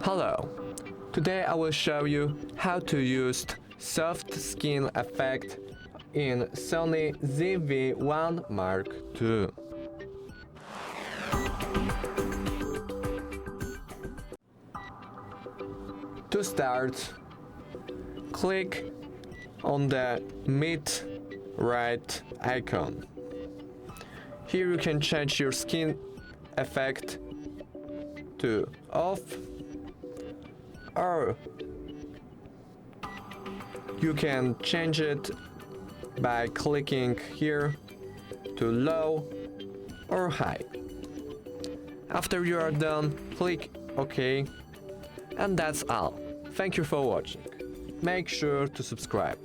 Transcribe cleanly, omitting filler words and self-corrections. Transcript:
Hello, today I will show you how to use soft skin effect in SONY ZV-1 Mark II. To start, click on the mid right icon. Here you can change your skin effect to off, or you can change it by clicking here to low or high. After you are done, click OK, and that's all. Thank you for watching. Make sure to subscribe.